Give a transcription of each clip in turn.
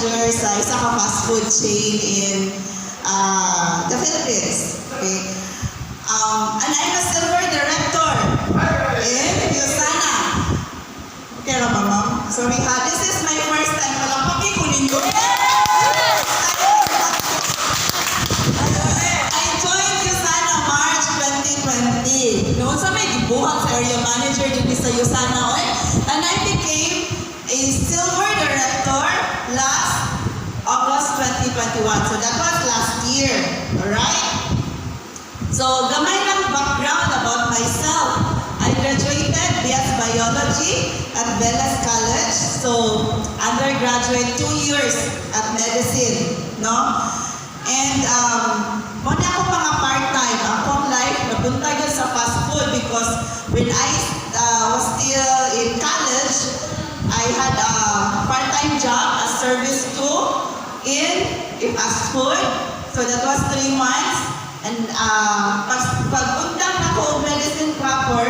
manager sa isa ka fast food chain in the Philippines. Okay? And I'm a silver director in USANA. Okay na ba, ma'am? Sorry ha, this is my first time. Malapaki ko ninyo. I joined USANA March 2020. Noon sa may gibuhat sa area manager din sa USANA. And I became a silver director last August 2021. So that was last year. Alright? So, gamay lang background about myself. I graduated BS Biology at Velas College. So, undergraduate 2 years at medicine, no? And, muna ako mga part-time. Akong life, napunta yun sa fast food because when I was still in college, I had a part-time job as service crew in a fast food. So, that was 3 months. And pag-undang na ko medicine proper,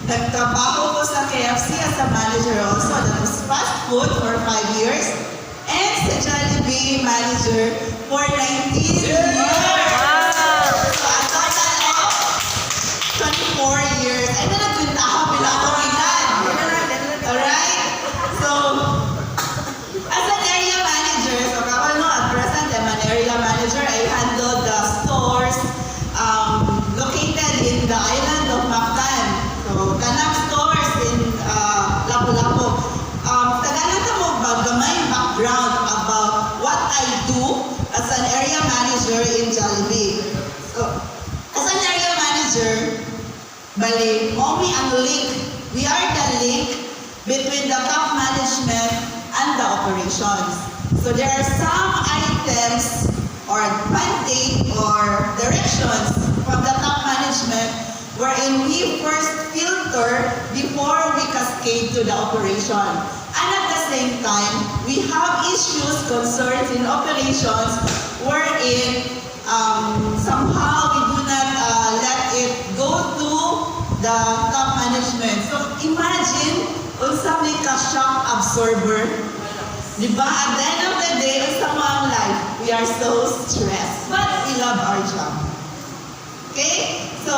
nagtrabaho ko sa KFC as a manager also. That was fast food for 5 years. And sa Jollibee manager for 19 years. So a total of 24 years. Ay na nagpuntahan bila akong edad. Alright? So, as an area manager, so kapag no, at present, I'm an area manager. I handle the stores located in the island of Complan. So, kanang stores in Lapu-Lapu. Tagalan ka mo gamay background about what I do as an area manager in Jollibee. So, as an area manager, bali, mommy ang link. We are the link between the top management and the operations. So, there are some items or mandate or directions from the top management wherein we first filter before we cascade to the operation. And at the same time, we have issues, concerns in operations wherein somehow we do not let it go to the top management. So imagine, unsa may ka-shock absorber. Diba? At the end of the day, unsa mo ang life, we are so stressed. But we love our job. Okay? So,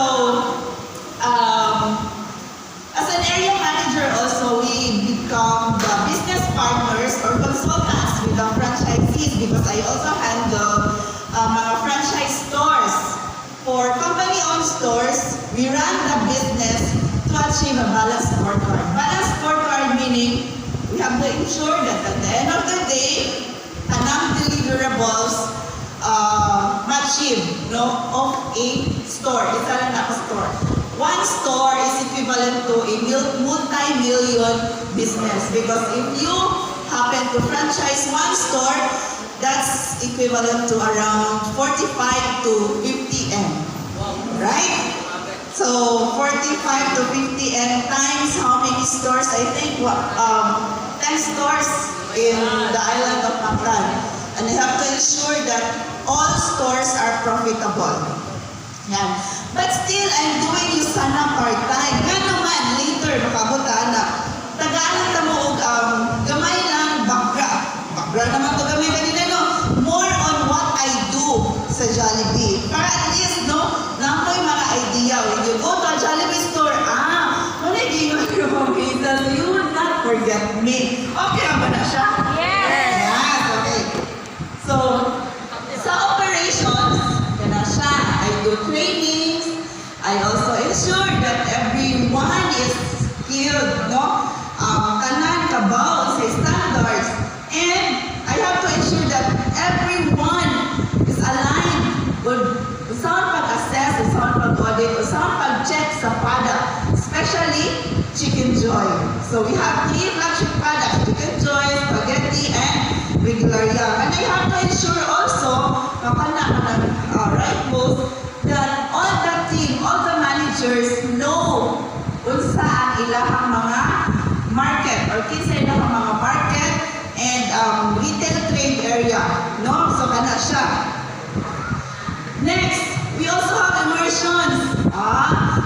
as an area manager also, we become the business partners or consultants with the franchisees because I also handle mga franchise stores. For company-owned stores, we run the business to achieve a balanced scorecard. Balanced scorecard meaning we have to ensure that at the end of the day, tanang deliverables ma-achieve of a store. Isa lang na store. One store is equivalent to a multi-million business because if you happen to franchise one store, that's equivalent to around 45 to 50 M. Right? So 45 to 50 M times how many stores? I think 10 stores in the island of Complan. And I have to ensure that all stores are profitable. Yan. But still, I'm doing USANA part-time. Nga naman, later, makabuta na. Tagaan na mo gamay lang, background. Background naman to gamay kanina, no? More on what I do sa Jollibee. Para at least, no, nakoy mga idea. When you go to a Jollibee store, wala yung Maam Hazel, so you would not forget me. Okay ba na siya? Yes! Yes, okay. So, sa operations, yan na siya. I do trainings. I also ensure that everyone is skilled, no? Kanan, kabaw, sa standards. And I have to ensure that everyone is aligned with saan pag-assess, saan pag-audit, saan pag-check sa product, especially Chicken Joy. So we have 3 flagship products, Chicken Joy, Spaghetti, and Regular Young. And I have to ensure also, right post, that all the team, all the managers know unsa ang ilahang mga market or kinsa ilahang mga market and retail trade area, no? So kana siya. Next, we also have immersions.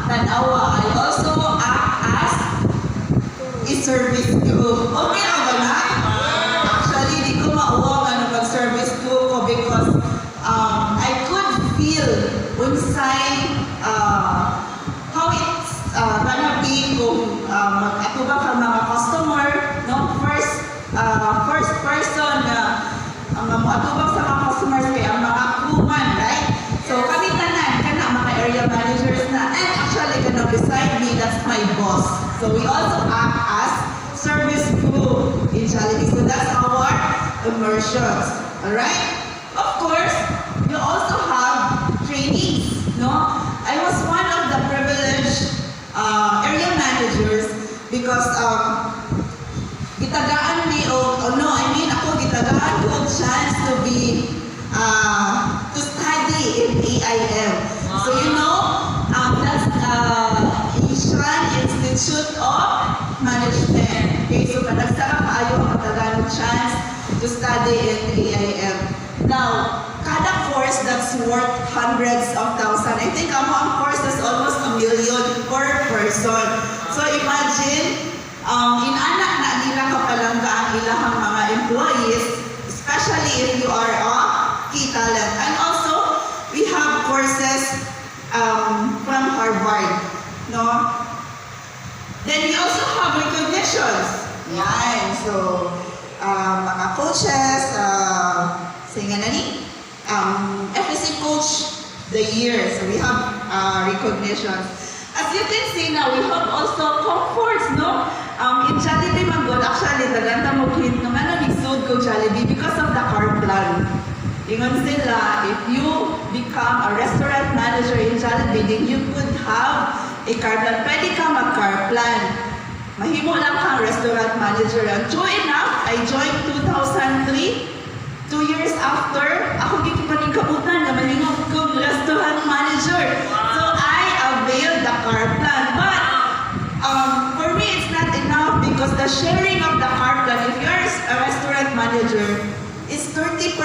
Tanawa, I also act as a service crew. Okay na ba na? Actually, di ko mauwa atubang sa mga customers kay ang mga crewman, right? So kami tanan kana mga area managers na, and actually kana beside me, that's my boss. So we also act as service crew in Jollibee. So that's our immersions. Alright? Of course, you also have trainees, no? I was one of the privileged area managers because gitagaan ni ako gitagaan ko og chance to be to study in AIM. So you know, that's Asian Institute of Management. Okay, so panagsara kaayo ang katagaan og chance to study in AIM. Now, kada course that's worth hundreds of thousands. I think ang course is almost $1 million per person. So imagine, inanak na nila kapalangga ang ilahang mga employees, especially if you are a key talent. And also, we have courses from Harvard, no? Then we also have recognitions. Yan, so mga coaches, FSC Coach the Year. So we have recognitions. As you can see now, we have also comforts, no? In Jollibee, Manggod, actually, naganda mo hint naman na nagsud ko Jollibee because of the Complan. Ingon sila, if you become a restaurant manager in Jollibee, then you could have a Complan. Pwede ka mag-Complan. Mahimo lang kang restaurant manager. And true enough, I joined 2003. 2 years after, ako gikipaning kabutan na malingog kong restaurant manager. So I availed the Complan. But for me, it's not enough because the sharing of the Complan, if you're a restaurant manager, is 70%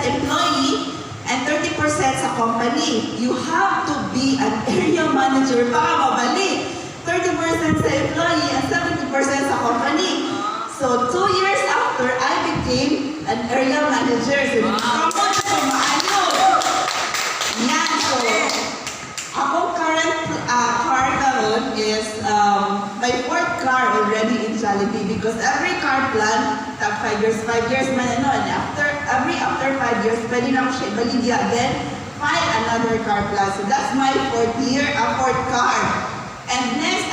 employee and 30% sa company. You have to be an area manager para mabalik. 30% sa employee and 70% sa company. So 2 years after, I became an area manager. So, so akong current car karon is my 4th car already in Jollibee because every car plan, tag 5 years man and after 5 years, pwede na ko siya ibaligya, then find another car plan. So that's my 4th car. And next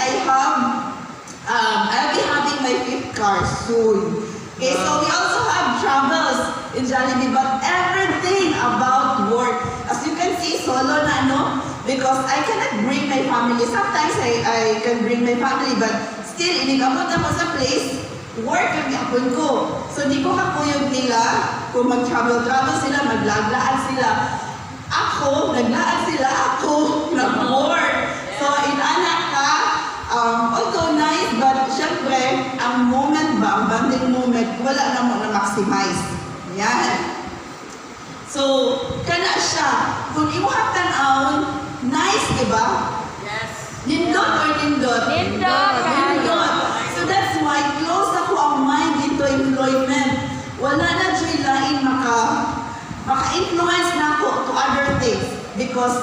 I'll be having my 5th car soon. Okay, so we also have travels in Jollibee, but everything about work. As you can see, solo na because I cannot bring my family. Sometimes I can bring my family, but still, inigamot ako sa place, work ang yapon ko. So di ko kakuyog nila kung mag-travel sila, maglaglaan sila. Ako, naglaan sila, ako nag-work. So inanak ka, although nice, but syempre, ang moment ba, ang bonding moment, wala na mo na maximize. Yan. So, kana siya. Kung imuhang tan-aon, nice, diba? Yes. Nindot or nindot? Nindot. So that's why, close ako ang mind into employment. Wala na dyan lain maka-influence na ako to other things because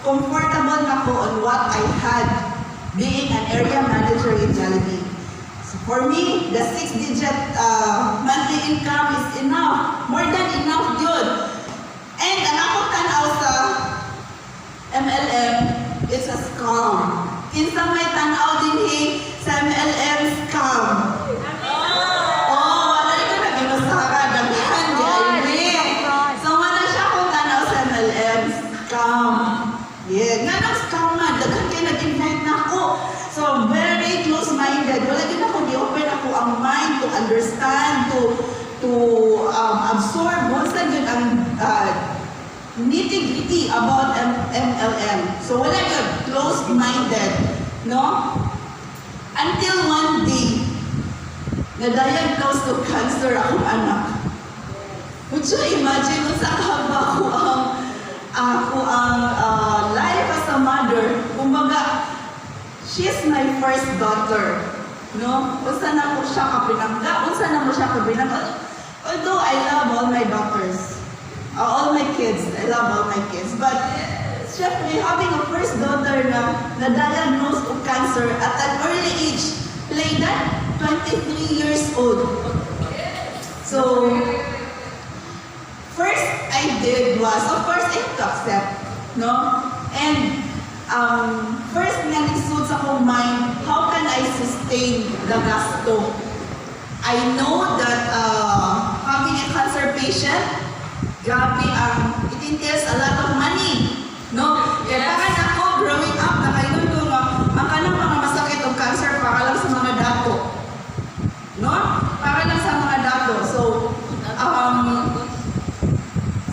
comfortable na ako on what I had being an area manager in Jollibee. So for me, the 6-digit monthly income is enough. More than enough yun. And ang akong tanaw sa MLM, it's a scam. Kinsa may tanaw din sa MLM scam. Wala ka na ginusara. Damihan di ay. So wala siya akong tanaw sa MLM scam. Yeah, nga nang scam man. Daghan kayo nag-invite na ako. So very close-minded. Wala din ako, di-open ako ang mind to understand, to absorb once again ang nitty-gritty about MLM. So wala ka close-minded, no? Until one day, na-diagnose to cancer akong anak. Would you imagine kung sa kahaba ako ang life as a mother? Kumbaga, she's my first daughter. No? Unsa na mo siya kapinangga? Unsa na mo siya kapinangga? Although I love all my daughters. All my kids. I love all my kids. But, syempre, having a first daughter na na-diagnosed of cancer at an early age, play that 23 years old. So, first I did was, of course, I have to accept, no? And first nga nisud sa akong mind, how can I sustain the gasto? I know that having a cancer patient, grabe it entails a lot of money, no? Kaya parang ako, growing up, nakainom ko nga, ang kanang mga masakit o cancer para lang sa mga dato. No? Para lang sa mga dato. So,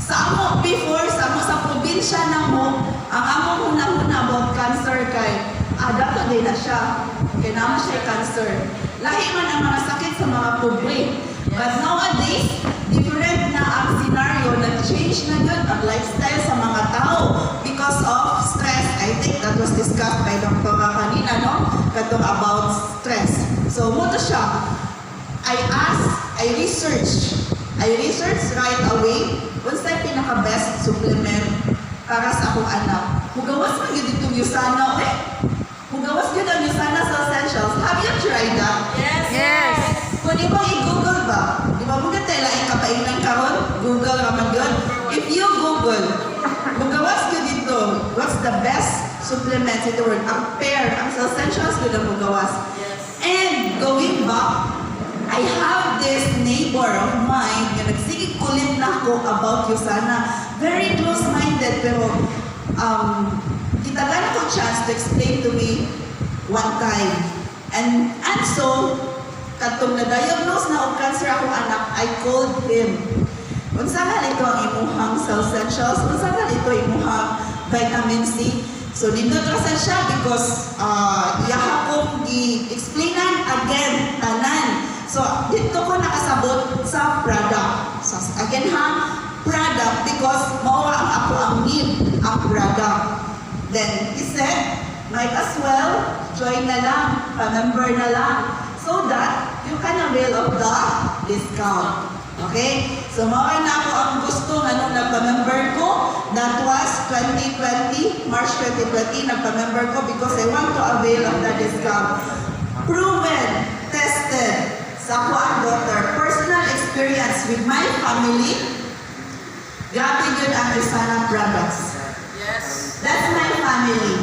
sa amo before, sa probinsya na mo, ang amo huna-huna about cancer kay, dato din na siya. Kaya naman siya cancer. Lahi man ang mga sakit sa mga pobre. But nowadays, different na ang scenario, nag-change na yun ang lifestyle sa mga tao because of stress. I think that was discussed by Dr. kanina, no? Katong about stress. So, mo to siya. I researched right away what's the pinaka-best supplement para sa akong anak. Hugawas man yun itong USANA, okay? Hugawas yun ang USANA sa essentials. Have you tried that? Yes. Kung di ba i-google ba? Di ba mga tela ay kapainan karon? Google raman yun. If you Google, hugawas yun dito, what's the best supplement in the world? Ang pair, ang essentials yun ang hugawas. And going back, I have this neighbor of mine na nagsigig kulit na ako about USANA. Very close-minded, pero kitagan ko chance to explain to me one time. And so, katong na-diagnose na og cancer akong anak, I called him. Unsa nga ito ang imuhang cell essentials? Unsa nga ito imuhang vitamin C? So, nindot rasan siya because iya akong i-explainan again, tanan. So, dito ko nakasabot sa product. So, again product because mao ang ako ang need, ang product. Then, he said, might as well, join na lang, pa-member na lang, so that you can avail of the discount. Okay? So, mao na ako ang gusto nagpa-member ko. That was 2020, March 2020, nagpa-member ko because I want to avail of the discount. Proven, tested, sa ako ang daughter, personal experience with my family, grabe yun ang USANA products. Yes. That's my family.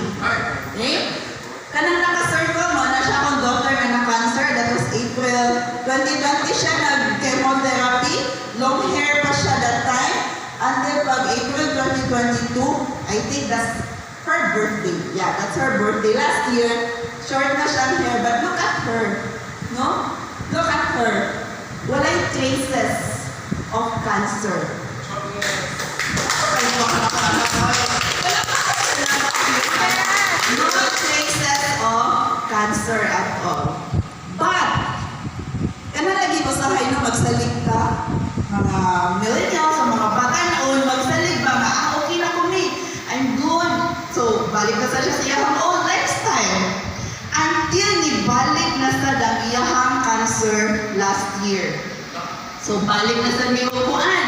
Okay? Kanang naka-circle mo, na siya akong daughter na na-cancer, that was April 2020 siya nag-chemotherapy, long hair pa siya that time, until pag April 2022, I think that's her birthday. Yeah, that's her birthday. Last year, short na siyang hair, but look at her. No? Look at her. Walay traces of cancer. No traces of cancer at all. But, kanalagi ko sa hayo magsalig ka, mga millennials, mga bata noon, magsalig ba, okay na kumi, I'm good. So, balik na sa siya sa iyang old lifestyle. Until nibalik na sa iyahang cancer last year. So, balik na sa niupuan.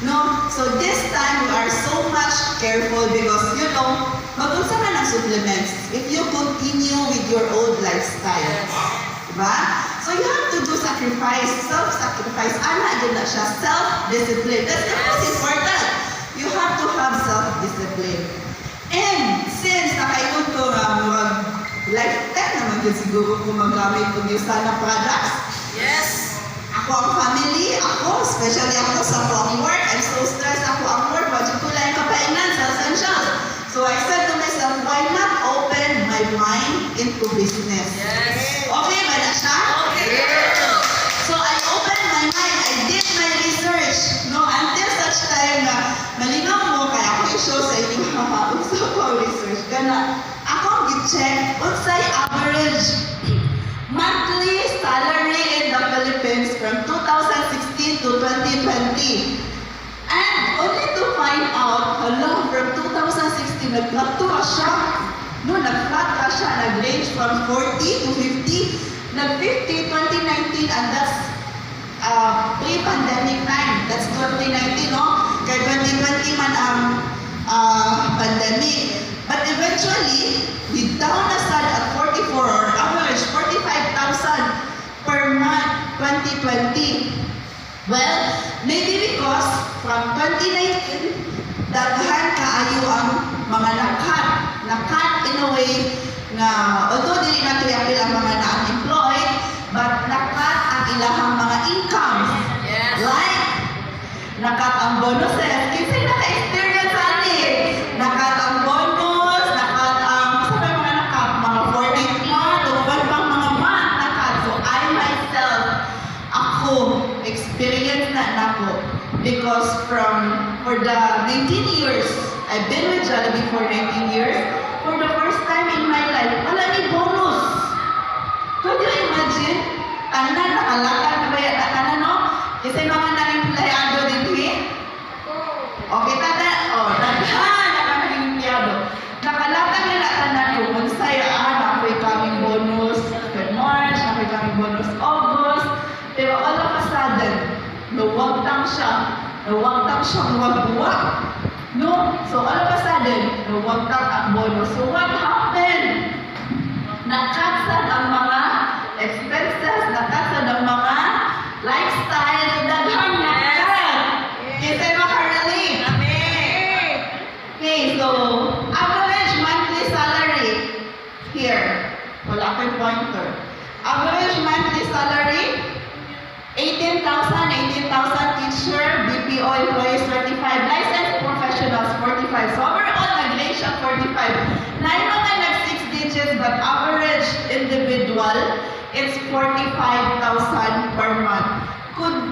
No? So, this time, we are so much careful because, you know, mag-unsa man ang supplements if you continue with your old lifestyle. Diba? So, you have to do sacrifice, self-sacrifice. Yun na siya, self-discipline. That's the most important. You have to have self-discipline. And, since nakaikot ko lifetime naman yun siguro kung magamit kung USANA products. Yes. Ako ang family, especially ako sa ako ang work. I'm so stressed ako ang work. Wajib ko lang kapainan sa essentials. So I said to myself, why not open my mind into business? Yes. Okay ba na siya? Okay. So I opened my mind. I did my research. No, until such time na malinaw mo, kaya ako i-show sa inyo unsa ko research. Gana, ako gi-check unsay average monthly salary in the Philippines from 2016 to 2020. And only to find out, from 2016, nag-flat siya. No, nag-flat ka siya, nag-range from 40 to 50, nag-50, 2019, and that's pre-pandemic time. That's 2019, no? Kaya 2020 man ang pandemic. But eventually, we down na sad at 44 or average 45,000 per month 2020. Well, maybe because from 2019, daghan kaayo ang mga nakat in a way na although dili na tuyapil ang mga na-unemployed, but nakat ang ilahang mga income. Yes. Like, nakat ang bonuses. Kasi naka-experience ani. Nakat ang bonus, nakat ang, sabi mga nakat, mga 4 month, o pang mga month nakat. So I myself, ako, experience na nako. Because for the 19 years, I've been with Jollibee for 19 years, for the first time in my life, wala ni bonus. Could you imagine? Tanan, nakalakad na ba yan? Tanan, no? Kasi mga nang-employado din eh. Okay, tanan. Daghan na kami nang-employado. Nakalakad nila tanan ko. Magsaya, nakoy kaming bonus March, nakoy kaming bonus August. Pero all of a sudden, nawagtang siya. Nawagtang siyang wagbuwa. No? So all of a sudden, nawagtang ang bonus. So what happened? Nakatsad ang mga expenses, nakatsad ang mga lifestyle, daghang nakat. Kasi makarelate. Okay, so average monthly salary here. Wala akong pointer. Average monthly salary 18,000 teacher, BPO employees 35, licensed professionals 45. So overall, nag-range siya 45. Na yung mga nag-6 digits but average individual, it's 45,000 per month.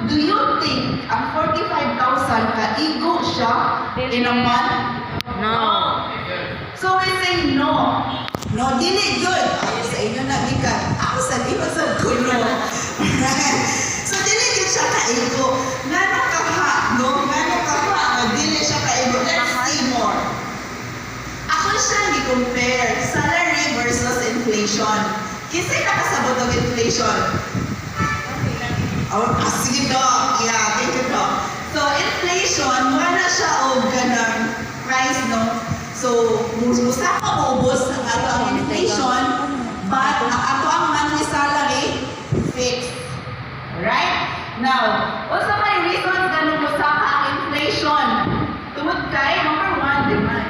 Do you think ang 45,000 kaigo siya in a month? No. So we say no. No, dili good. Ay, sa inyo na bigat. Ako sa iba sa kulo. So dili good siya kaigo. Ngano ka ha? No, ngano ka ha? Dili siya kaigo. Let's see more. Ako siya ni-compare salary versus inflation. Kasi nakasabot ang inflation. Sige do. Yeah, thank you do. So inflation, wala siya o ganang price, no? So, musta ka maubos ang ato ang inflation, but ang ato ang monthly salary, fixed. Right? Now, also may reasons ganun musta ka ang inflation. Tungod kay, number 1, demand.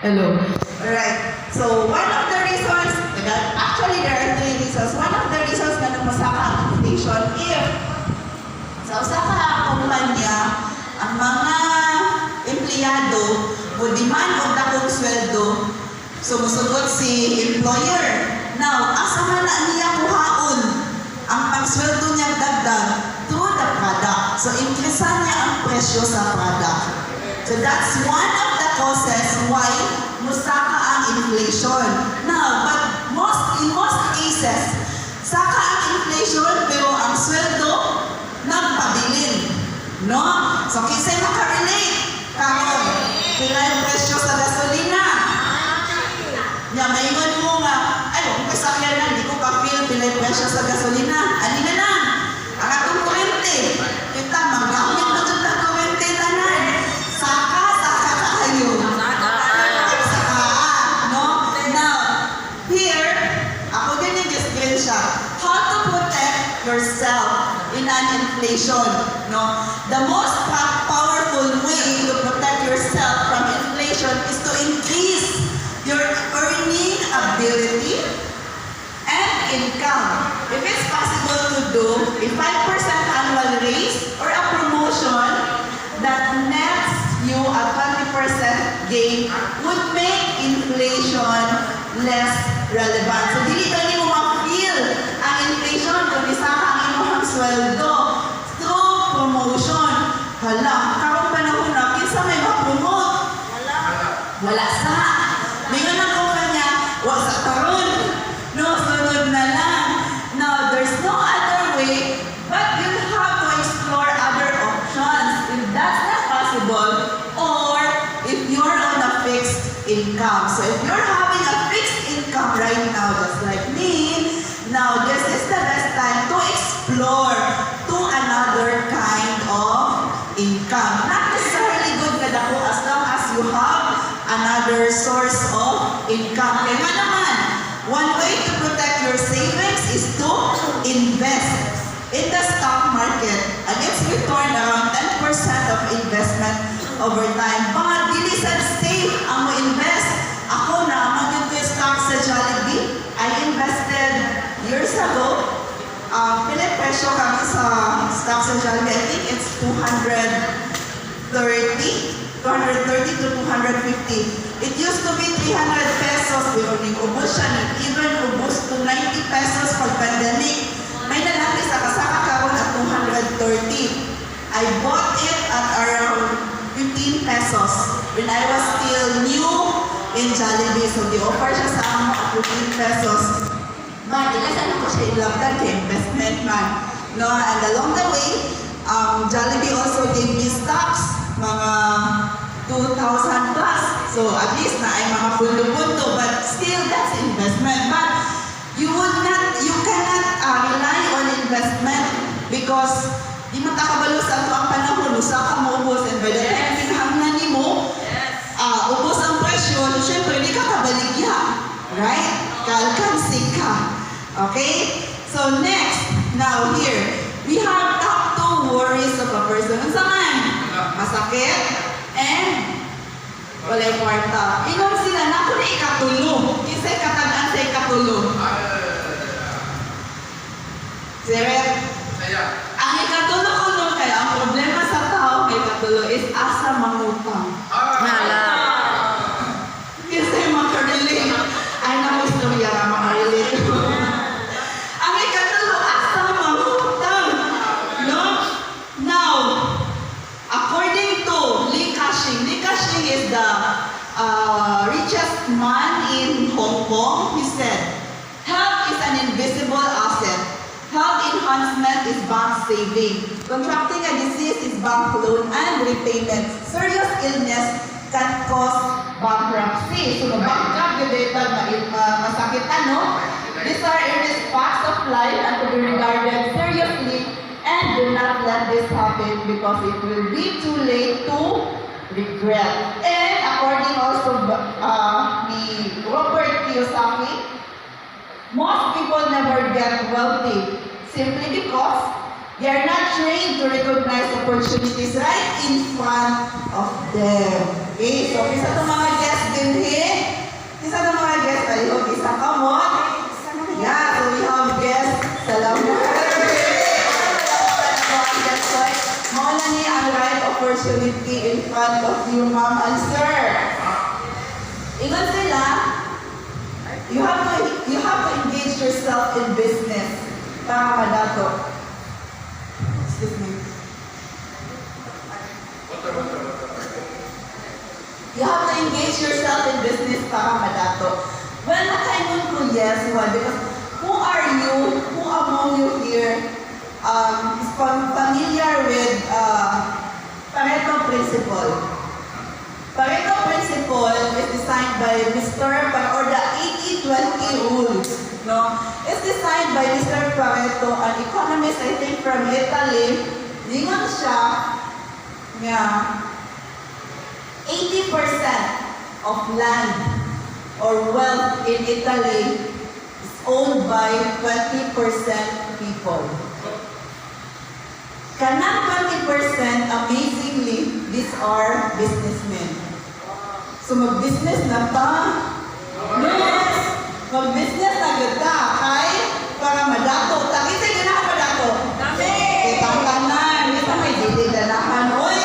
Hello. Alright. So, one of the reasons, actually there are 3 reasons. One of the reasons ganun musta ka ang inflation, if sa usa ka kumpanya, ang mga empleyado o demand o dakong sweldo, so musugod si employer. Now, asa man na niya kuhaon ang pagsweldo niya dagdag through the product. So, increasean niya ang presyo sa product. So, that's one of the causes why musaka ang inflation. Now, but in most cases, saka ang inflation pero ang sweldo nagpabilin. No? So, kisay makarelate. Karon, pila yung presyo sa gasolina. Ya, maingon mo nga, ay, kung kasakyan na, hindi ko ka-feel pila yung presyo sa gasolina. Ani na lang, ang atong kurente. Kita, maggamit na dyan ng kurente tanan. Saka kayo. Saka, no? Now, here, ako din yung screenshot. How to protect yourself in an inflation, no? The most powerful way to protect yourself from inflation is to increase your earning ability and income. If it's possible to do a 5% annual raise or a promotion that nets you a 20% gain would make inflation less relevant. So, dili ka niyo ma-feel ang inflation kung isa ka ang inyong sweldo through promotion. Hala, karong panahon na, kinsa may ma-promote? Wala sa. Ngayon ang kumpanya, wala sa karon. No, sunod na lang. Now, there's no other way, but you have to explore other options if that's not possible, or if you're on a fixed income. So if you're having a fixed income right now, just like me, now this is the best time to explore to another kind of income. Not necessarily good na dako as long as you have another source of income. Kaya naman, one way to protect your savings is to invest. In the stock market, and it's returned around 10% of investment over time. Mga dili sad safe ang mo invest. Ako na, magod ko yung stock sa Jollibee. I invested years ago. Pilit presyo kami sa stock sa Jollibee. I think it's 230 to 250. It used to be 300 pesos. We only ubos siya. Even ubos to 90 pesos pag pandemic. May nalaki sa kasaka karon at 230. I bought it at around 15 pesos when I was still new in Jollibee. So, di-offer siya sa amo at 15 pesos. But, ilasan ako siya ilabdan kay investment man. No, and along the way, Jollibee also gave me stocks, mga 2,000 plus. So, at least na ay mga punto-punto. But still, that's investment. But, you cannot rely on investment because di matakabalo sa ito ang panahon, usa ka maubos, and by the time pinahangnan ni mo, ubos ang presyo, syempre di ka kabaligya. Right? Kalkansik ka. Okay? So next, now here, we have top 2 worries of a person. Ang saman? Masakit and walay kwarta. Ingon sila, naku na ikatulong. Kisay katagaan sa ikatulong. Seret? Ang ikatulong ko nun kaya, ang problema sa tao kay ikatulong is asa mangutang. Kisay makarelate. Ay na istorya na makarelate. Ang ikatulong, asa mangutang. No? Now, according to Lee Ka-shing is the richest man in Hong Kong. He said, health is an invisible asset. Health enhancement is bank saving. Contracting a disease is bank loan and repayment. Serious illness can cause bankruptcy. So, bankrupt yung data masakit ano? These are irrespects of life and to be regarded seriously, and do not let this happen because it will be too late to regret. And according also ni Robert Kiyosaki, most people never get wealthy simply because they are not trained to recognize opportunities right in front of them. Okay, so isa itong mga guests din here. Isa itong mga guests, palihog, isa ka mo. Yeah, so we have guests. Salamat. Mawala niya ang right opportunity in front of you, ma'am and sir. Ingat sila, you have to engage yourself in business para madato. Excuse me. You have to engage yourself in business para madato. Well, nakaingon ko yes, why? Because who are you? Who among you here is familiar with Pareto principle? Pareto principle is designed by or the 80-20 rules. No? It's designed by Mr. Pareto, an economist, I think, from Italy. Lingon siya, yeah, 80% of land or wealth in Italy is owned by 20% people. Kanang 20%, amazingly, these are businessmen. So mag-business na ta? Yes! Mag-business na gata, kay para madato. Takita ka na madato? Itangkanan, ito may dididanahan. Oy!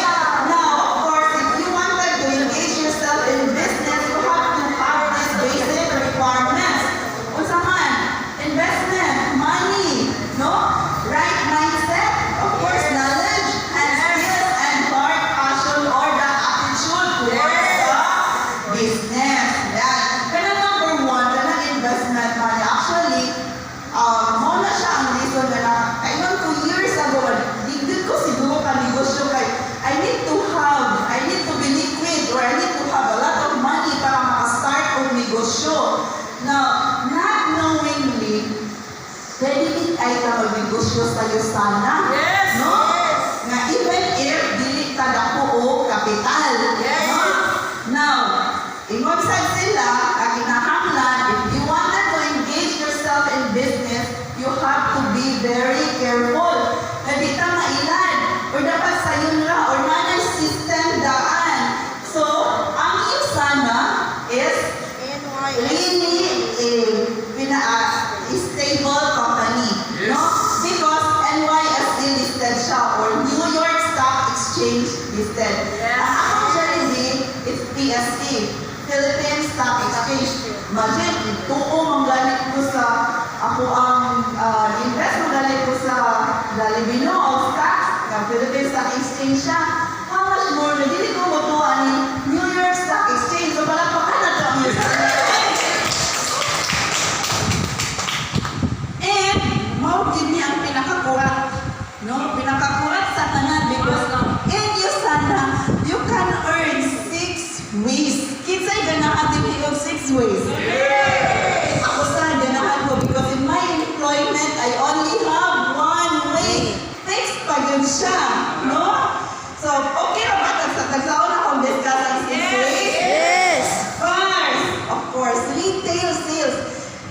Now, of course, if you wanted to engage yourself in business, you have to have these basic requirements. Unsa man? Investment, money, no? Right mindset, of course, knowledge, and skills, and hard passion or the attitude towards the business. Yan. Kaya number 1, kanang investment money. Actually, muna siya ang reason na kayon 2 years ago, digdig ko siguro ka negosyo kay I need to be liquid or I need to have a lot of money para makastart ang negosyo. Now, not knowingly, pwede din ay ka mag-negosyo sa USANA. Yes! No? Yes! Nga even if dili ka dako o kapital. Yes! No? Now, ingon sad sila, kinahanglan, if you wanted to engage yourself in business, you have to be very careful. Exchange siya. How much more na dili ko mutuan ni New York Stock Exchange. So palakpakan na ito ang USANA. And, more din niya ang pinakakurat. No? Pinakakurat sa tanan because in USANA, you can earn 6 ways. Kinsay ganahan din higog 6 ways? Ako sa ganahan ko because in my employment, I only have one way. Fixed pa yun siya. No? So, okay na ba? Tagsaon akong discuss ang 6 ways? Yes. First, of course, retail sales.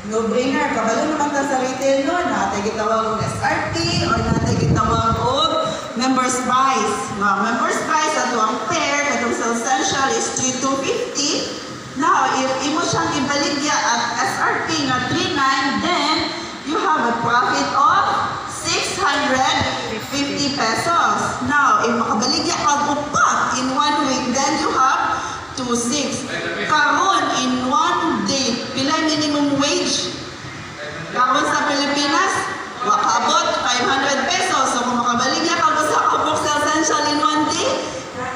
No-brainer. Kabalo naman ta sa retail nun. Natay gitawag og SRP or natay gitawag og members price. No, members price ato ang pair katong sa essential is 3,250. Now, if imo siyang ibaligya at SRP nga 39, then you have a profit of 650 pesos. Now, if makabaligya ka upat in 1 week, then you have 2,600. Karon in 1 day, pila minimum wage? Karon sa Pilipinas, wakabot 500 pesos. So kung makabaligya ka sa kabok sa essential in 1 day,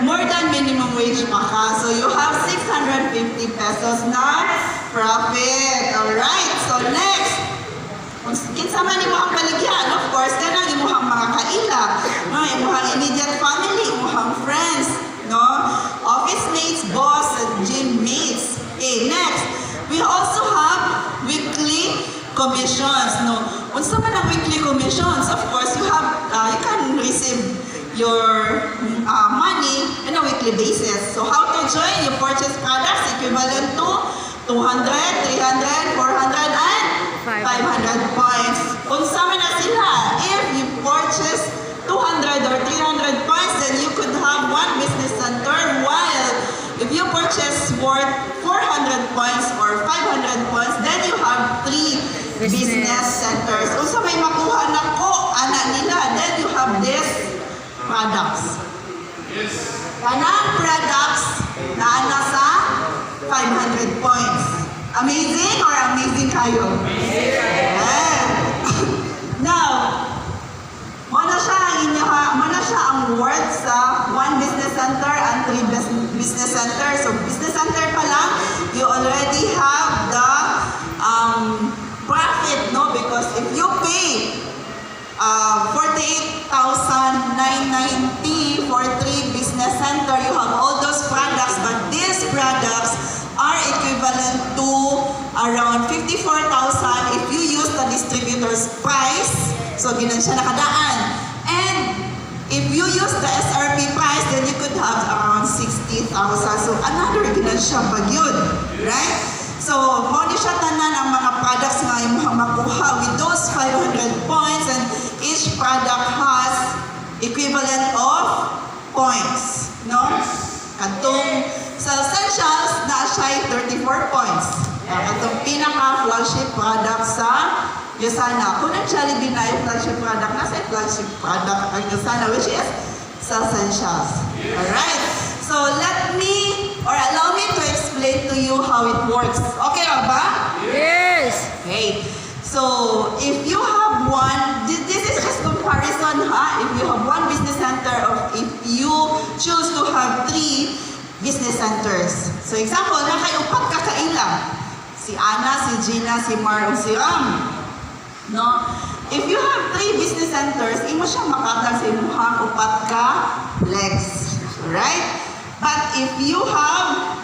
more than minimum wage pa ka. So you have 650 pesos na profit. Alright, so next. Kung kinsa man imo ang baligyan, of course, kanang imuhang mga kaila, imuhang immediate family, imuhang friends, no? Office mates, boss, and gym mates. Okay, next. We also have weekly commissions, no? Unsa man ang weekly commissions? Of course, you can receive your money on a weekly basis. So how to join? You purchase products equivalent to 200, 300, 400, and 500 points. Unsa man na sila? If you purchase 200 or 300 points, then you could have one business center, while if you purchase worth 400 points or 500 points, then you have 3 business centers. Unsa may makuha na ko, ana nila, then you have these products. Kanang products na ana sa 500 points. Amazing or amazing kayo? Yeah. Now, Mana siya ang worth sa 1 business center and 3 business center. So, business center pa lang, you already have the profit, no? Because if you pay 48,990 for 3 business center, you have all those products, but these products are equivalent to around 54,000 if you use the distributor's price. So, ginan siya nakadaan. And if you use the SRP price, then you could have around 60,000. So, another ginan siya pagyud. Right? So, mo ni siya tanan ang mga products nga yung makuha with those 500 points, and each product has equivalent of points. No? Katong sa essentials, na siya 34 points. Katong pinaka-flagship product sa USANA. Kung ang Jollibee na yung flagship product, nasa yung flagship product ang USANA, which is sa essentials. Alright? So, let me, or allow me to explain to you how it works. Okay ba? Yes. Okay. So, if you have one, this is just comparison, ha? If you have 1 business center, or if you choose to have 3 business centers. So, example, nakay-upat ka kaila. Si Ana, si Gina, si Mar, o si Ram. No? If you have 3 business centers, imo siya makatag sa imuhang upat ka legs. Right? But if you have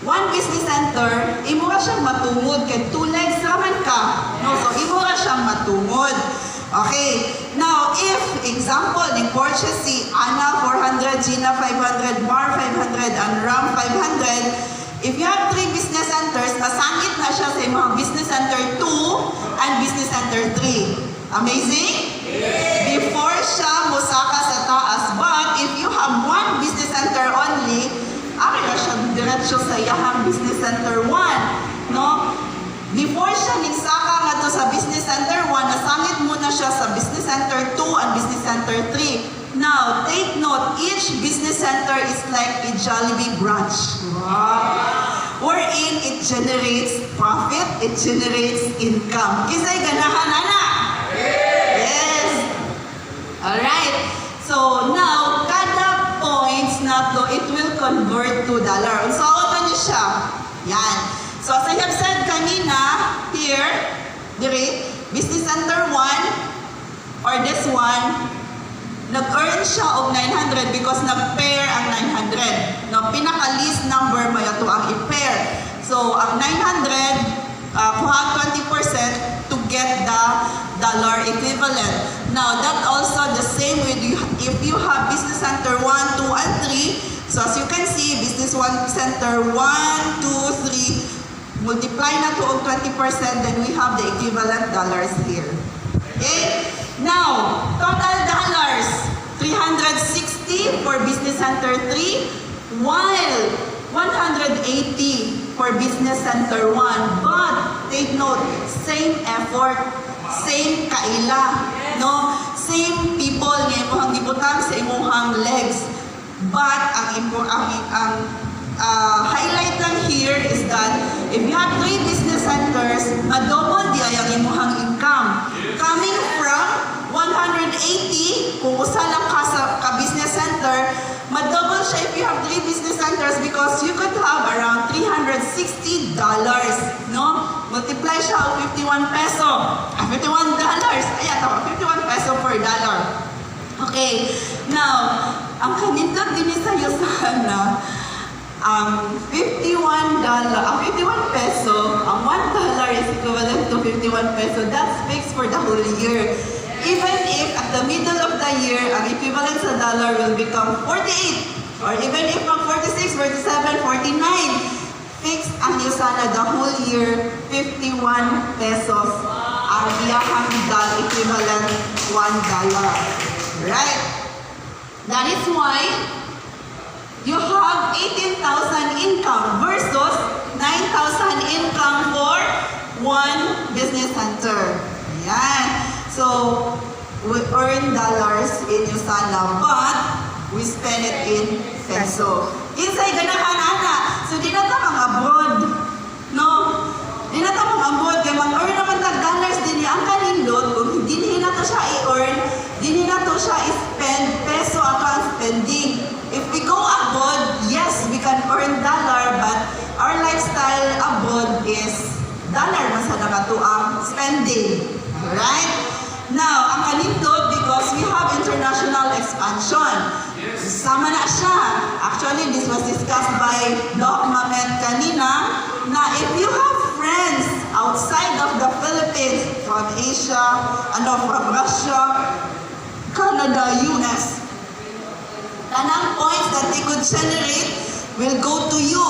1 business center, imo ka siyang matungod kay 2 legs raman ka. No? So, imo ka siyang matungod. Okay. Now, if, example, ni-purchase si Ana 400, Gina 500, Mar 500, and Ram 500, if you have 3 business centers, masangit na siya sa mga business center 2 and business center 3. Amazing? Yes. Before siya musaka sa taas. But if you have 1 business center only, ari na siya diretso sa iyahang business center 1. No? Before siya nisaka nga to sa business center 1, nasangit muna siya sa business center 2 and business center 3. Now, take note, each business center is like a Jollibee branch. Wow. Wherein it generates profit, it generates income. Kisay ganahan, ana? Yes. Alright. So, now, kada worth $2. Unsaon man ni siya. Yan. So as I have said kanina, here, dire, business center 1, or this one, nag-earn siya og 900 because nag-pair ang 900. No, pinaka-least number may ato ang i-pair. So, ang 900, kuha 20% to get the dollar equivalent. Now, that also the same with you, if you have business center 1, 2, and 3. So, as you can see, business center 1, 2, 3, multiply na to og 20%, then we have the equivalent dollars here. Okay? Now, total dollars, 360 for business center 3, while 180 for business center 1. But, take note, same effort, same kaila, no? Same people nga imuhang gibutang sa imuhang legs. But, ang highlight lang here is that if you have 3 business centers, double di ay ang imuhang income. Coming from 180, kung usa lang ka business center, double siya if you have 3 business centers because you could have around $360, no? Multiply siya ang 51 peso. $51. Ayan, 51 peso per dollar. Okay. Now, ang kanindot din sa USANA, ang 51 peso, ang $1 is equivalent to 51 peso. That's fixed for the whole year. Even if at the middle of the year, ang equivalent sa dollar will become 48, or even if mag 46, 47, 49, fixed ang USANA the whole year, 51 pesos ang iyahang equivalent $1. Right? That is why you have 18,000 income versus 9,000 income for one business center. Yan. So, we earn dollars in USANA, but we spend it in peso. Insay ganahan ana. So, di na ta abroad. No? Di na ta abroad. Kaya mag-earn naman tag dollars din ang kanindot. Kung hindi na to siya i-earn, hindi na to siya i-spend, peso account spending. If we go abroad, yes, we can earn dollar, but our lifestyle abroad is dollar man sa nakato ang spending. Right? Now, ang kanindot, because we have international expansion. Sama na siya. Actually, this was discussed by Doc Mamet kanina, na if you have friends outside of the Philippines, from Asia, from Russia, Canada, US, tanang points that they could generate will go to you,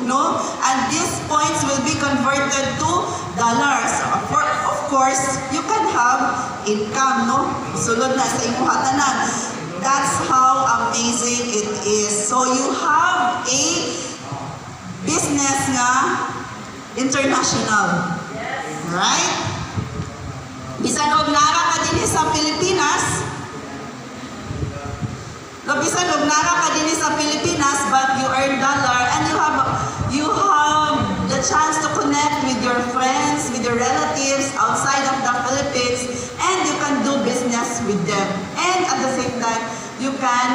no? And these points will be converted to dollars. Of course, you can have income, no? Sulod na sa imuha tanan. That's how amazing it is. So you have a business nga international. Right? Bisan og nara ka dinhi sa Pilipinas, bisan og nara ka dinhi sa Pilipinas, but you earn dollar and you have the chance to connect with your friends, with your relatives outside of the Philippines, and you can do business with them. And at the same time, you can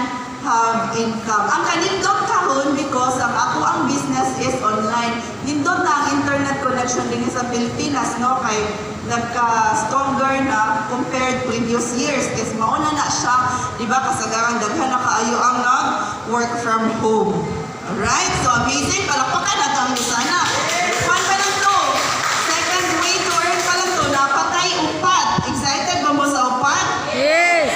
have income. Ang kanindot kahon because ang business is online. Nindot na ang internet connection din sa Pilipinas, no? Kay nagka-stronger na compared previous years. Kasi mauna na siya, di ba, kasagaran daghan na kaayo ang work from home. Alright? So amazing. Palakpakan natin ang USANA. One pa lang to. Second way to earn pa lang to. Napatay upat. Excited ba mo sa upat? Yes!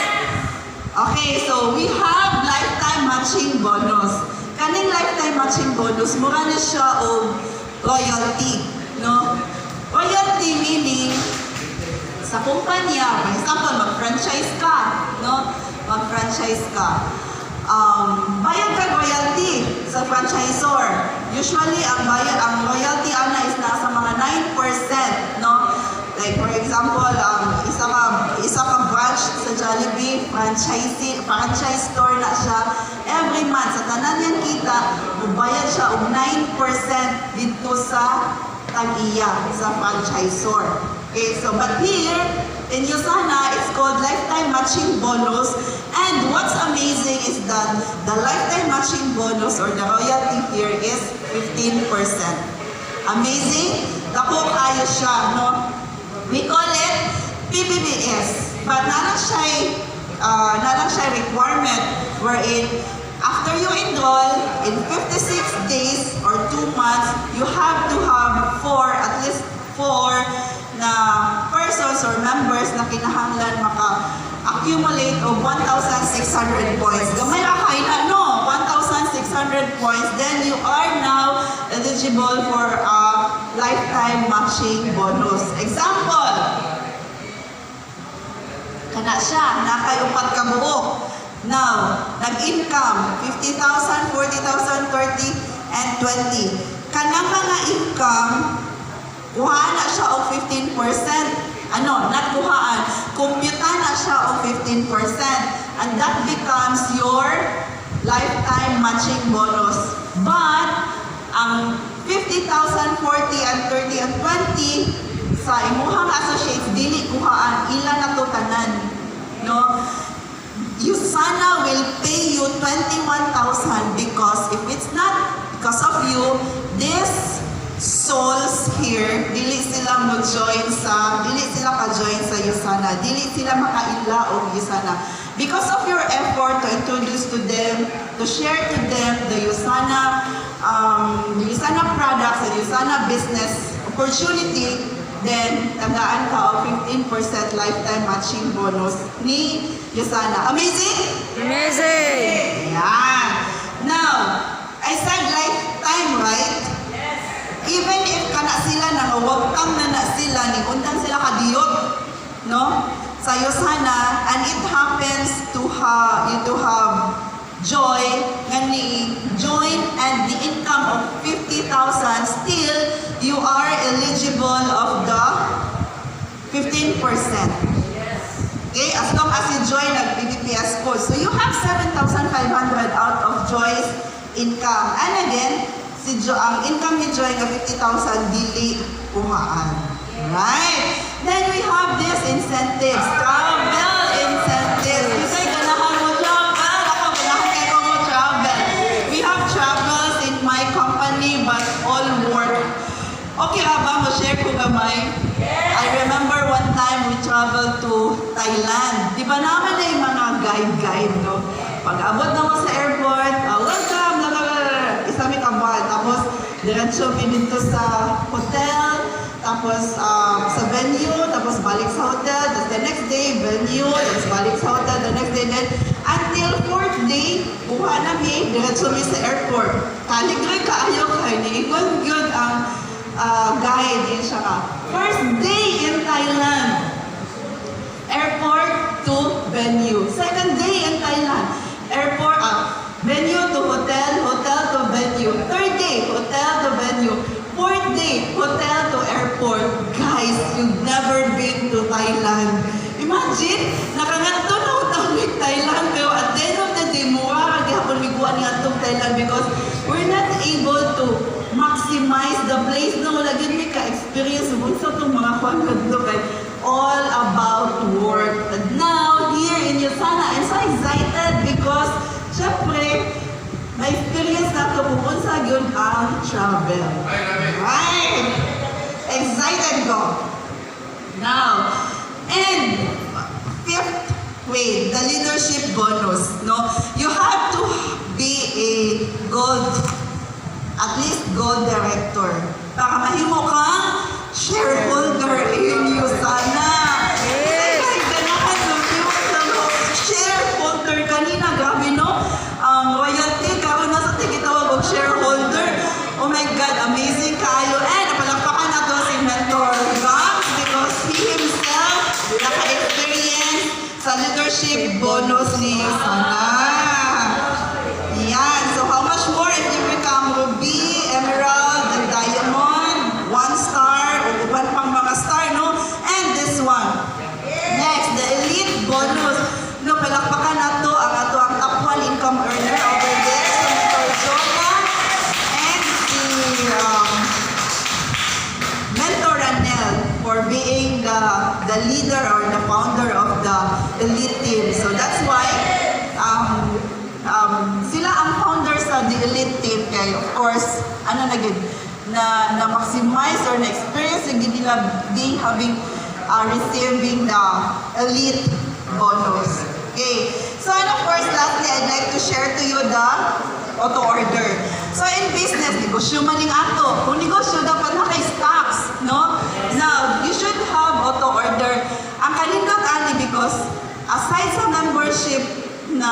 Okay, so we have lifetime matching bonus. Kaning lifetime matching bonus, mura na siya o royalty, no? Royalty meaning, sa kumpanya, for example, mag-franchise ka, no? Mag-franchise ka. Bayad ka royalty sa franchisor. Usually, ang royalty ana is nasa mga 9%, no? Like for example, isa ka branch sa Jollibee, franchise store na siya. Every month, sa tanan yan kita, magbayad siya og 9% dito sa tag-iya, sa franchisor. Okay, so but here, in USANA, it's called lifetime lifetime matching bonus. And what's amazing is that the lifetime matching bonus or the royalty here is 15%. Amazing? Dako kayo siya, no? We call it PBBS. But nalang siya requirement wherein after you enroll in 56 days or 2 months, you have to have at least four na persons or members na kinahanglan maka-accumulate of 1,600 points. Gamay akay na, no? 1,600 points. Then you are now eligible for a lifetime matching bonus. Example, kana siya, nakay upat ka buok. Now, nag-income, 50,000, 40,000, 30, and 20. Kanang mga income, kuha na siya o 15%. Nagkuhaan. Kumputa na siya o 15%. And that becomes your lifetime matching bonus. But, ang 50,000, 40, and 30, and 20, sa imuhang associates, dili kuhaan, ilan na to tanan. No? USANA will pay you 21,000 because if it's not because of you, these souls here, dili sila ka-join sa USANA, dili sila makaila og USANA. Because of your effort to introduce to them, to share to them the USANA products and USANA business opportunity, then tagaan ka o 15% lifetime matching bonus ni USANA. Amazing? Amazing! Yan. Now, I said lifetime, right? Yes. Even if kana sila nangawagtang na sila, undang sila kadiyot, no? Sa USANA, and it happens to have joy, nga ni join and the income of 50,000, still you are eligible of the 15%. Okay, as long as you join nag-PBPS code. So you have 7,500 out of Joy's income. And again, ang income ni Joy ng 50,000 dili kuhaan. Right? Then we have this incentives. Travel incentives. Kasi ganahan mo travel. Ako, ganahan kayo mo travel. We have travels in my company but all work. Okay ba? Mo-share ko gamay? I remember one time we traveled to Thailand. Di ba naman na yung mga guide, no? Pag-abot na mo sa airport, welcome, isa may kabal. Tapos, diretso pinito sa hotel, tapos sa venue, tapos balik sa hotel, tapos the next day, venue, tapos balik sa hotel, the next day, then, until 4th day, buha na diretso mi sa airport. Kaligray kaayo kay ni good ang guide din siya ka. First day in Thailand, airport to venue. Second day in Thailand, airport, venue to hotel, hotel to venue. Third day, hotel to venue. Fourth day, hotel to airport. Guys, you've never been to Thailand. Imagine, nakangadto na utang with Thailand, pero at the end of the day, mura kagihapon miguan nga itong Thailand because we're not able to maximize the place. No, lagi may ka-experience mo sa itong mga kwanagdo kay all about work. And now, here in USANA, I'm so excited because, syempre, may experience na ito kung sa yun ang travel. Right? Excited ko. Now, and fifth way, the leadership bonus. No, you have to be a at least gold director para mahimo kang shareholder in USANA. Yes. Shareholder kanina, grabe no? Royalty, karoon na sa tigitawag og shareholder. Oh my God, amazing kayo. And napalakpakan na to si Mentor Gams because he himself naka-experience sa leadership bonus ni USANA. Yan. So how much more if you become Ruby, Emerald, and Diamond, 1 star, o uban pang mga star, no? And this one. Next, the elite bonus. No, palakpakan na to ang top 1 income earner over there. So, Mentor Jonah and si Mentor Ranel for being the leader or the founder of the elite team. So that's why sila ang founders sa the elite team kay of course ano na gid na maximize or na experience yung gid nila being receiving the elite bonus. Okay. So and of course lastly I'd like to share to you the auto order. So in business, negosyo man ning ato. Kung negosyo dapat naka-stocks, no? Now, you should have auto order. Ang kanindot ani because aside sa membership na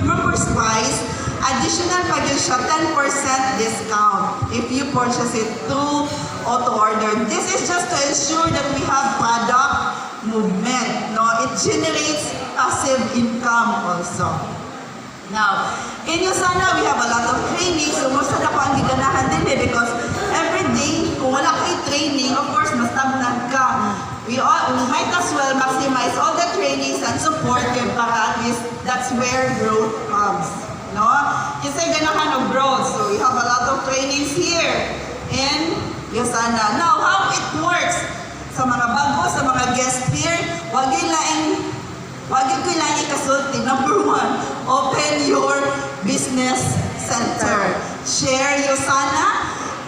members price, additional pa yun siya 10% discount if you purchase it through auto order. This is just to ensure that we have product movement. No, it generates passive income also. Now, in USANA, we have a lot of training. So, most na po ang giganahan din because every day, kung wala kayo training, of course, mas-stagnant ka. We might as well maximize all the trainings and support para at least that's where growth comes. No? Kasi ganahan of growth. So, we have a lot of trainings here in USANA. Now, how it works? Sa mga bago, sa mga guests here, wag yung kailangan ikasulti. Number 1, open your business center. Share USANA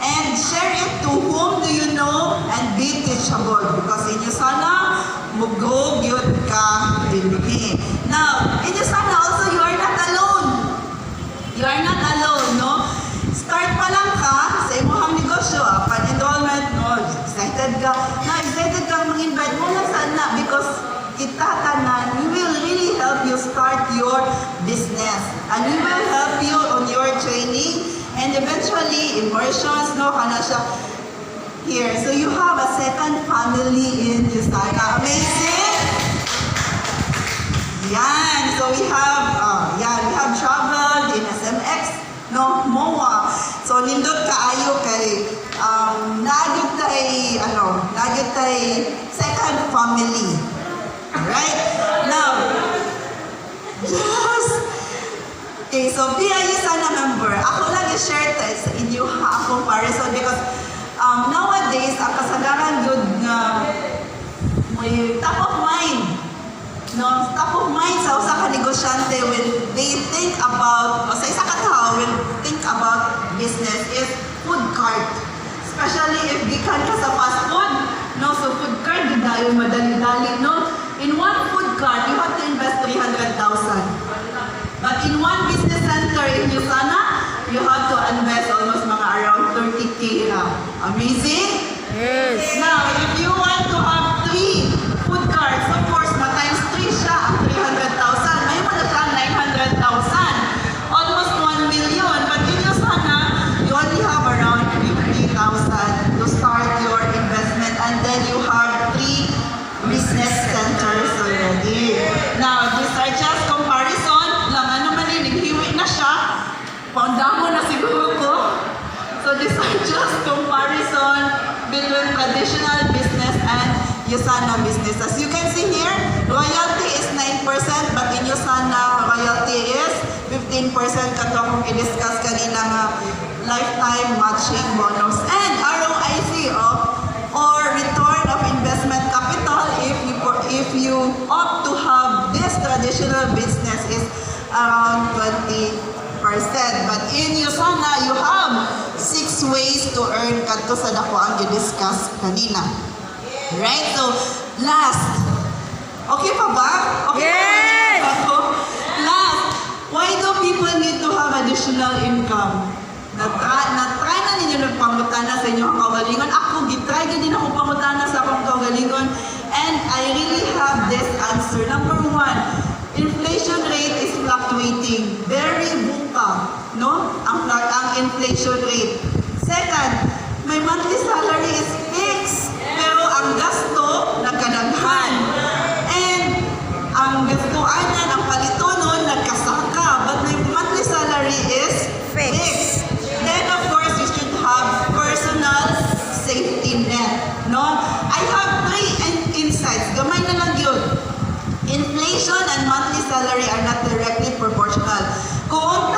and share it to whom do you know and be teachable. Because in USANA, mugog yun ka dinhi. Now, in USANA also, you are not alone. You are not alone, no? Start pa lang ka sa imuhang negosyo, pan-enrollment, no? Excited ka mag-invite mo lang sana because itatanan, we will really help you start your business and we will help you on your training and eventually immersions, no, kana siya here. So you have a second family in USANA. Amazing! Yan. So we have traveled in SMX, no, MOA. So nindot kaayo kay nagyot tay second family. Right? Now, yes! Okay, so be a USANA member. Ako lang i-share sa inyo ha comparison because nowadays, ang kasagaran yun na may top of mind. No? Top of mind sa usa ka negosyante when they think about, o sa isa ka tao, when think about business is food cart. Especially if gikan ka sa fast food, no? So food cart, di dahil madali-dali, no? In one food cart, you have to invest 300,000. But in one business center in USANA, you have to invest almost mga around 30K. Amazing? Yes. Now, if you want to have 3 food carts, of course, times 3 siya ang 300,000. May mga siya 900,000. Almost 1 million. But in USANA, you only have around 50,000 to start your investment. And then you have 3 business centers already. Now, these are just comparison. Lang ano man naghiwi na siya. Paundamo na siguro ko. So these are just comparison between traditional business and USANA business. As you can see here, royalty is 9%, but in USANA, royalty is 15%. Kato akong i-discuss kanina nga lifetime matching bonus. And ROIC, or return of investment capital, if you opt to have this traditional business is around 20%. But in USANA, you have 6 ways to earn kadto sa dako ang i-discuss kanina. Right? So, last. Okay pa ba? Okay Yes! pa? Last. Why do people need to have additional income? Na-try na ninyo nagpangutana sa inyong kaugalingon. Ako, gitry din ako pangutana sa akong kaugalingon. And I really have this answer. Number 1, inflation rate is fluctuating. Very buka, no? Ang inflation rate. Second, my monthly salary is fixed. Pero ang gasto, nagkadaghan. And ang gastuan na, ang palito nun, nagkasaka. But my monthly salary is fixed. Then, of course, you should have personal safety net. No? I have 3 insights. Gamay na lang yun. Inflation and monthly salary are not directly proportional. Kung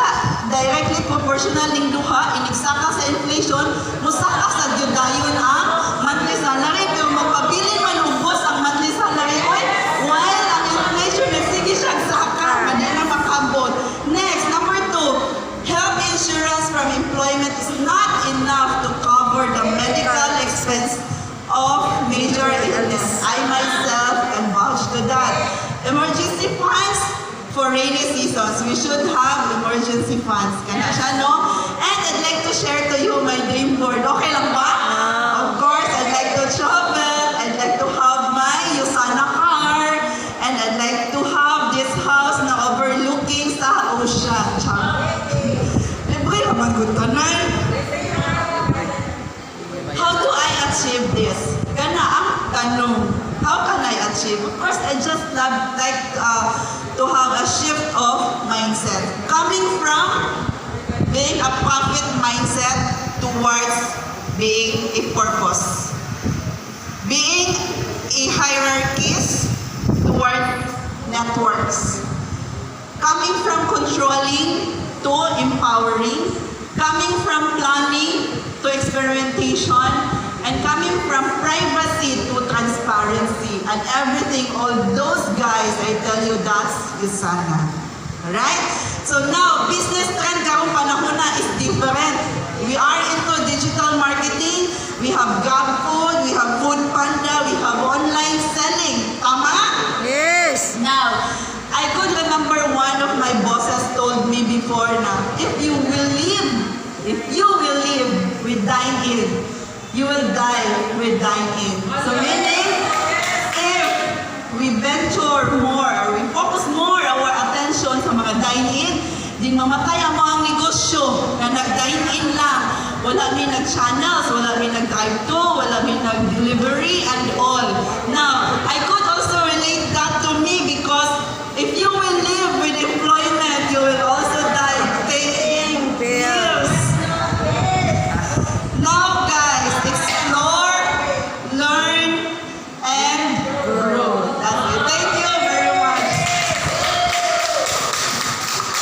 directly proportional ning duha, inigsaka sa inflation, musaka sa gyudayon ang monthly salary. Pero magpabilin man ubos ang monthly salary, oy, emergency funds for rainy seasons. We should have emergency funds. Kana siya, no? And I'd like to share to you my dream board. Okay lang ba? Of course, I'd like to travel. I'd like to have my USANA car. And I'd like to have this house na overlooking sa ocean. Libre naman good kanay. How do I achieve this? Kana ang tanong. How can I achieve? Of course, I just like to have a shift of mindset. Coming from being a profit mindset towards being a purpose. Being a hierarchies towards networks. Coming from controlling to empowering. Coming from planning to experimentation. And coming from privacy to transparency. And everything, all those guys, I tell you, that's USANA. Alright? So now, business trend karong panahon na is different. We are into digital marketing. We have GrabFood, we have Food Panda, we have online selling. Tama? Yes. Now, I could remember one of my bosses told me before na, if you will live with dine in, you will die with dine in. So meaning, if we venture more, or we focus more our attention sa mga dine in, di mamatay ang mga negosyo na nag-dine in lang. Wala may nag-channels, wala may nag-drive-to, wala may nag-delivery, and all